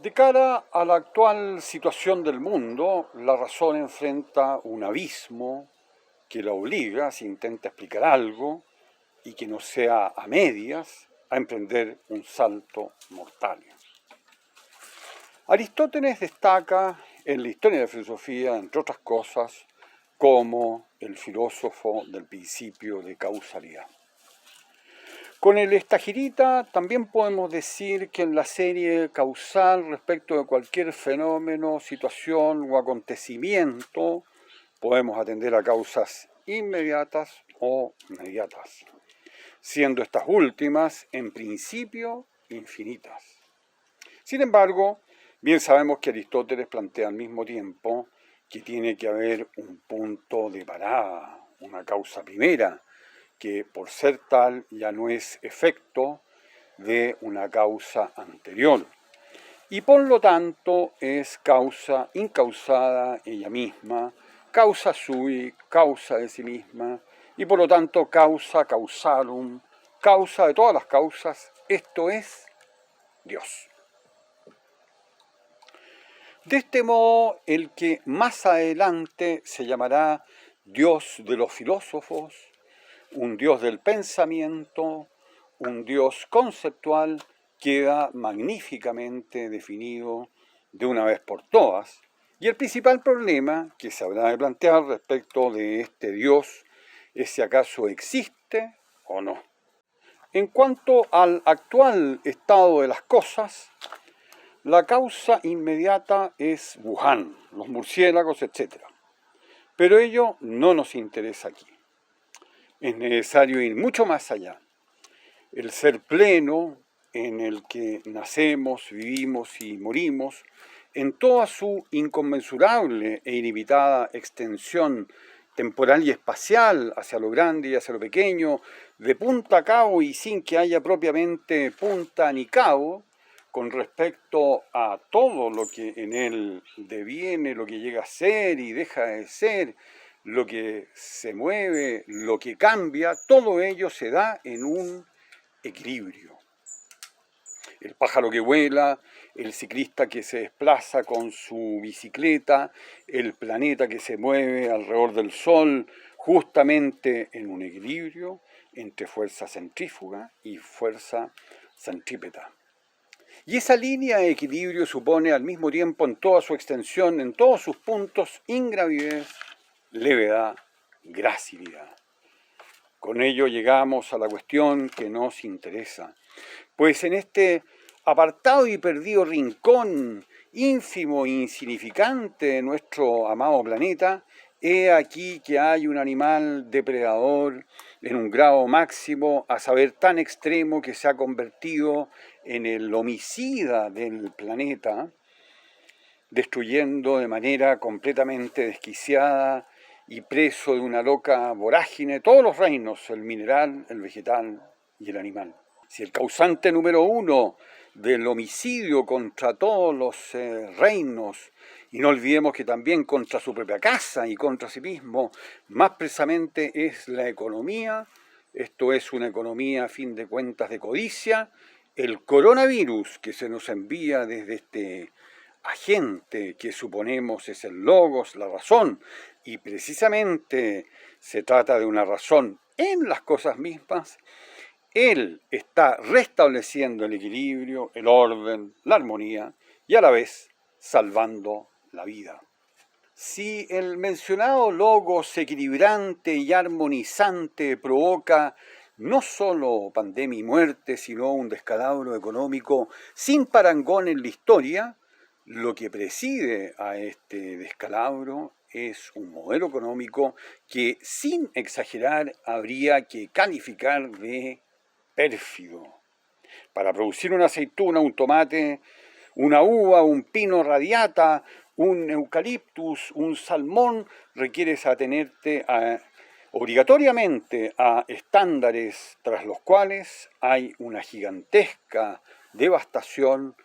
De cara a la actual situación del mundo, la razón enfrenta un abismo que la obliga, si intenta explicar algo, y que no sea a medias, a emprender un salto mortal. Aristóteles destaca en la historia de la filosofía, entre otras cosas, como el filósofo del principio de causalidad. Con el Estagirita también podemos decir que en la serie causal respecto de cualquier fenómeno, situación o acontecimiento, podemos atender a causas inmediatas o mediatas, siendo estas últimas, en principio, infinitas. Sin embargo, bien sabemos que Aristóteles plantea al mismo tiempo que tiene que haber un punto de parada, una causa primera, que por ser tal ya no es efecto de una causa anterior. Y por lo tanto es causa incausada ella misma, causa sui, causa de sí misma, y por lo tanto causa causalum, causa de todas las causas, esto es Dios. De este modo, el que más adelante se llamará Dios de los filósofos, un Dios del pensamiento, un Dios conceptual, queda magníficamente definido de una vez por todas. Y el principal problema que se habrá de plantear respecto de este Dios es si acaso existe o no. En cuanto al actual estado de las cosas, la causa inmediata es Wuhan, los murciélagos, etc. Pero ello no nos interesa aquí. Es necesario ir mucho más allá. El ser pleno en el que nacemos, vivimos y morimos, en toda su inconmensurable e ilimitada extensión temporal y espacial hacia lo grande y hacia lo pequeño, de punta a cabo y sin que haya propiamente punta ni cabo, con respecto a todo lo que en él deviene, lo que llega a ser y deja de ser, lo que se mueve, lo que cambia, todo ello se da en un equilibrio. El pájaro que vuela, el ciclista que se desplaza con su bicicleta, el planeta que se mueve alrededor del Sol, justamente en un equilibrio entre fuerza centrífuga y fuerza centrípeta. Y esa línea de equilibrio supone al mismo tiempo en toda su extensión, en todos sus puntos, ingravidez, levedad, gracilidad. Con ello llegamos a la cuestión que nos interesa, pues en este apartado y perdido rincón, ínfimo e insignificante de nuestro amado planeta, he aquí que hay un animal depredador en un grado máximo, a saber tan extremo que se ha convertido en el homicida del planeta, destruyendo de manera completamente desquiciada y preso de una loca vorágine todos los reinos, el mineral, el vegetal y el animal. Si el causante número uno del homicidio contra todos los reinos, y no olvidemos que también contra su propia casa y contra sí mismo, más precisamente es la economía, esto es una economía a fin de cuentas de codicia, el coronavirus que se nos envía desde este agente que suponemos es el logos, la razón, y precisamente se trata de una razón en las cosas mismas. Él está restableciendo el equilibrio, el orden, la armonía y a la vez salvando la vida. Si el mencionado logos equilibrante y armonizante provoca no solo pandemia y muerte, sino un descalabro económico sin parangón en la historia, lo que preside a este descalabro es un modelo económico que, sin exagerar, habría que calificar de pérfido. Para producir una aceituna, un tomate, una uva, un pino radiata, un eucaliptus, un salmón, requieres atenerte obligatoriamente a estándares tras los cuales hay una gigantesca devastación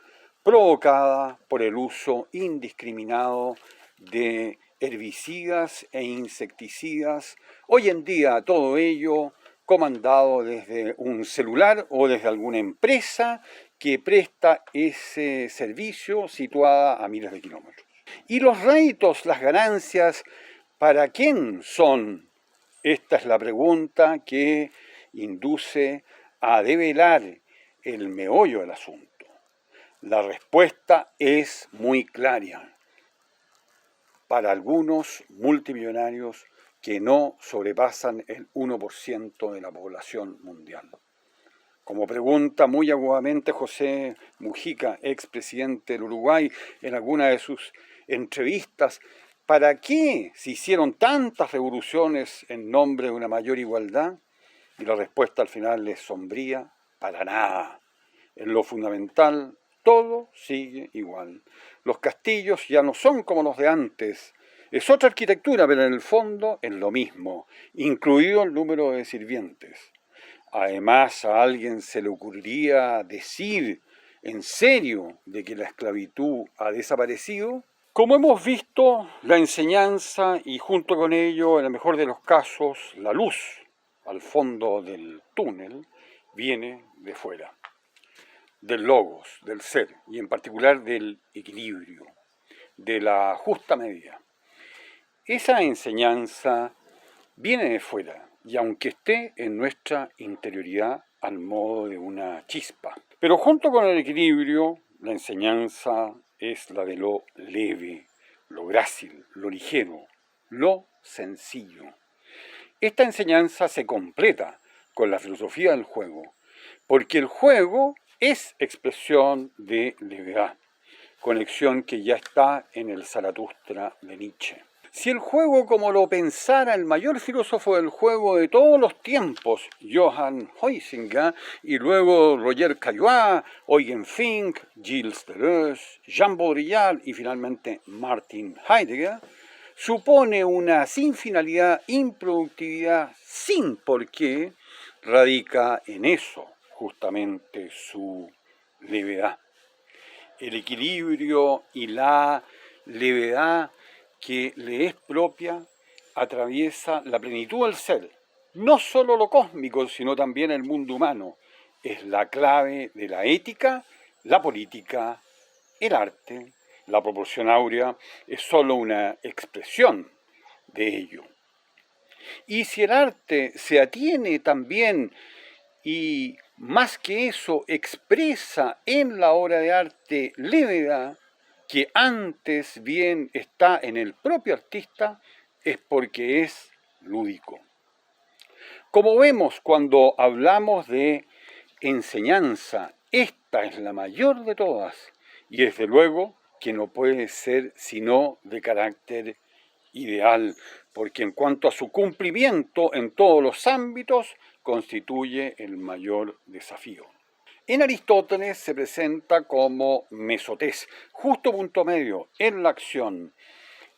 provocada por el uso indiscriminado de herbicidas e insecticidas. Hoy en día todo ello comandado desde un celular o desde alguna empresa que presta ese servicio situada a miles de kilómetros. ¿Y los réditos, las ganancias, para quién son? Esta es la pregunta que induce a develar el meollo del asunto. La respuesta es muy clara. Para algunos multimillonarios que no sobrepasan el 1% de la población mundial. Como pregunta muy agudamente José Mujica, expresidente del Uruguay, en alguna de sus entrevistas, ¿para qué se hicieron tantas revoluciones en nombre de una mayor igualdad? Y la respuesta al final es sombría: para nada. En lo fundamental, todo sigue igual. Los castillos ya no son como los de antes. Es otra arquitectura, pero en el fondo es lo mismo, incluido el número de sirvientes. Además, a alguien se le ocurriría decir en serio de que la esclavitud ha desaparecido. Como hemos visto, la enseñanza y junto con ello, en el mejor de los casos, la luz al fondo del túnel viene de fuera, del logos, del ser, y en particular del equilibrio, de la justa medida. Esa enseñanza viene de fuera, y aunque esté en nuestra interioridad al modo de una chispa. Pero junto con el equilibrio, la enseñanza es la de lo leve, lo grácil, lo ligero, lo sencillo. Esta enseñanza se completa con la filosofía del juego, porque el juego es expresión de levedad, conexión que ya está en el Zaratustra de Nietzsche. Si el juego, como lo pensara el mayor filósofo del juego de todos los tiempos, Johann Huizinga, y luego Roger Caillois, Eugen Fink, Gilles Deleuze, Jean Baudrillard y finalmente Martin Heidegger, supone una sin finalidad, improductividad, sin por qué, radica en eso, justamente su levedad. El equilibrio y la levedad que le es propia atraviesa la plenitud del ser, no solo lo cósmico, sino también el mundo humano. Es la clave de la ética, la política, el arte. La proporción áurea es solo una expresión de ello. Y si el arte se atiene también y más que eso expresa en la obra de arte levedad, que antes bien está en el propio artista, es porque es lúdico. Como vemos cuando hablamos de enseñanza, esta es la mayor de todas y desde luego que no puede ser sino de carácter ideal, porque en cuanto a su cumplimiento en todos los ámbitos, constituye el mayor desafío. En Aristóteles se presenta como mesotés, justo punto medio en la acción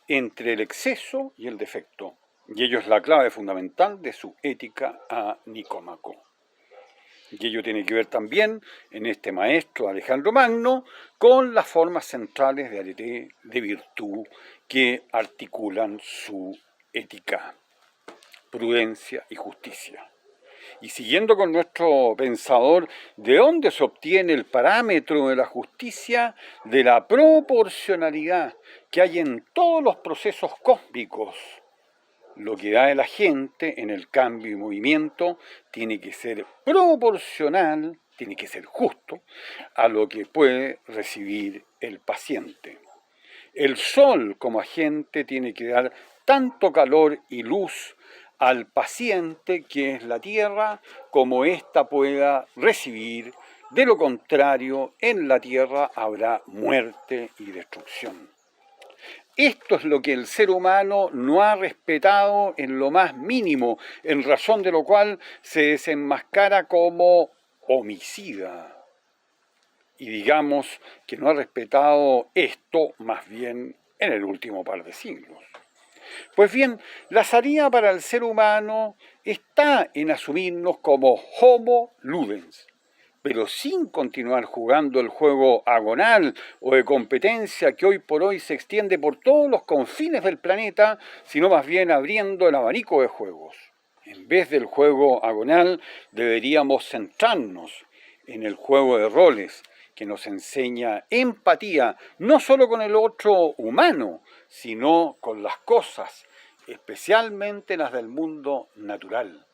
entre el exceso y el defecto, y ello es la clave fundamental de su ética a Nicómaco. Y ello tiene que ver también, en este maestro Alejandro Magno, con las formas centrales de arete, de virtud, que articulan su ética, prudencia y justicia. Y siguiendo con nuestro pensador, ¿de dónde se obtiene el parámetro de la justicia? De la proporcionalidad que hay en todos los procesos cósmicos. Lo que da el agente en el cambio y movimiento tiene que ser proporcional, tiene que ser justo a lo que puede recibir el paciente. El sol como agente tiene que dar tanto calor y luz al paciente, que es la tierra, como ésta pueda recibir. De lo contrario, en la tierra habrá muerte y destrucción. Esto es lo que el ser humano no ha respetado en lo más mínimo, en razón de lo cual se desenmascara como homicida. Y digamos que no ha respetado esto más bien en el último par de siglos. Pues bien, la salida para el ser humano está en asumirnos como homo ludens, pero sin continuar jugando el juego agonal o de competencia que hoy por hoy se extiende por todos los confines del planeta, sino más bien abriendo el abanico de juegos. En vez del juego agonal, deberíamos centrarnos en el juego de roles, que nos enseña empatía, no solo con el otro humano, sino con las cosas, especialmente las del mundo natural,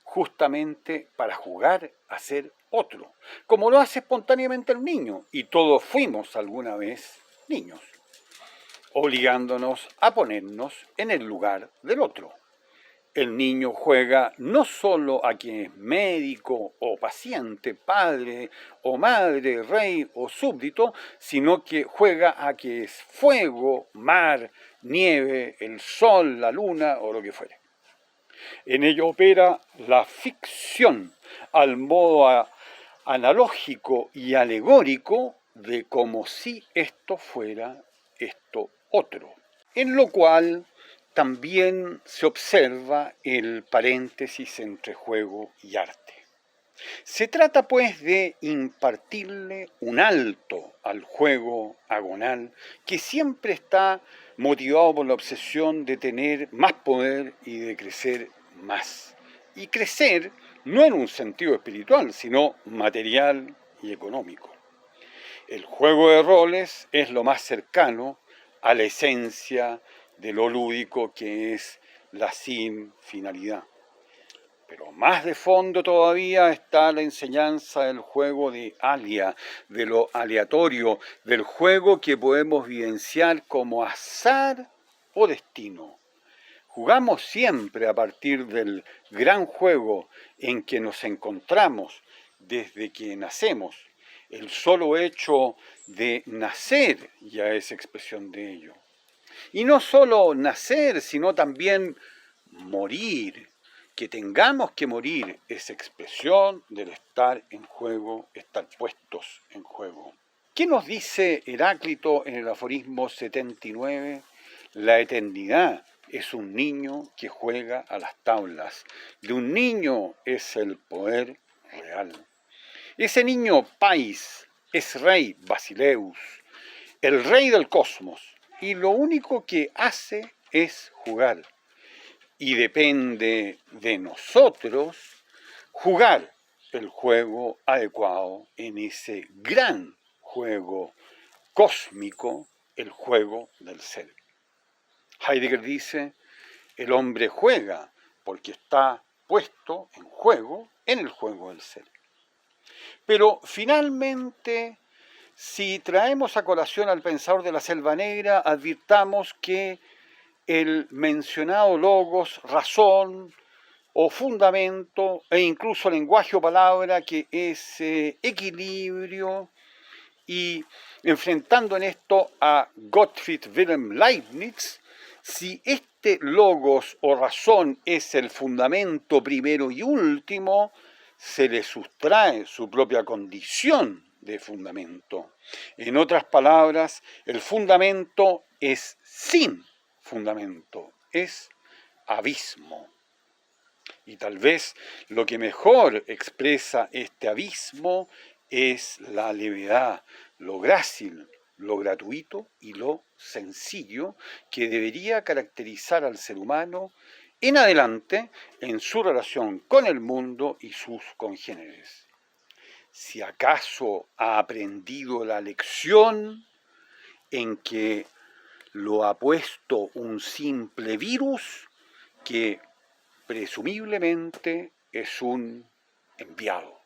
justamente para jugar a ser otro, como lo hace espontáneamente el niño, y todos fuimos alguna vez niños, obligándonos a ponernos en el lugar del otro. El niño juega no solo a quien es médico o paciente, padre o madre, rey o súbdito, sino que juega a que es fuego, mar, nieve, el sol, la luna o lo que fuere. En ello opera la ficción al modo analógico y alegórico de como si esto fuera esto otro, en lo cual también se observa el paréntesis entre juego y arte. Se trata pues de impartirle un alto al juego agonal que siempre está motivado por la obsesión de tener más poder y de crecer más. Y crecer no en un sentido espiritual, sino material y económico. El juego de roles es lo más cercano a la esencia de lo lúdico, que es la sin finalidad. Pero más de fondo todavía está la enseñanza del juego de alia, de lo aleatorio, del juego que podemos vivenciar como azar o destino. Jugamos siempre a partir del gran juego en que nos encontramos desde que nacemos. El solo hecho de nacer ya es expresión de ello. Y no solo nacer, sino también morir. Que tengamos que morir es expresión del estar en juego, estar puestos en juego. ¿Qué nos dice Heráclito en el aforismo 79? La eternidad es un niño que juega a las tablas. De un niño es el poder real. Ese niño Pais es rey Basileus, el rey del cosmos, y lo único que hace es jugar. Y depende de nosotros jugar el juego adecuado en ese gran juego cósmico, el juego del ser. Heidegger dice, el hombre juega porque está puesto en juego en el juego del ser. Pero finalmente, si traemos a colación al pensador de la Selva Negra, advirtamos que el mencionado logos, razón o fundamento, e incluso lenguaje o palabra, que es equilibrio, y enfrentando en esto a Gottfried Wilhelm Leibniz, si este logos o razón es el fundamento primero y último, se le sustrae su propia condición de fundamento. En otras palabras, el fundamento es sin fundamento, es abismo. Y tal vez lo que mejor expresa este abismo es la levedad, lo grácil, lo gratuito y lo sencillo que debería caracterizar al ser humano en adelante en su relación con el mundo y sus congéneres. Si acaso ha aprendido la lección en que lo ha puesto un simple virus que presumiblemente es un enviado.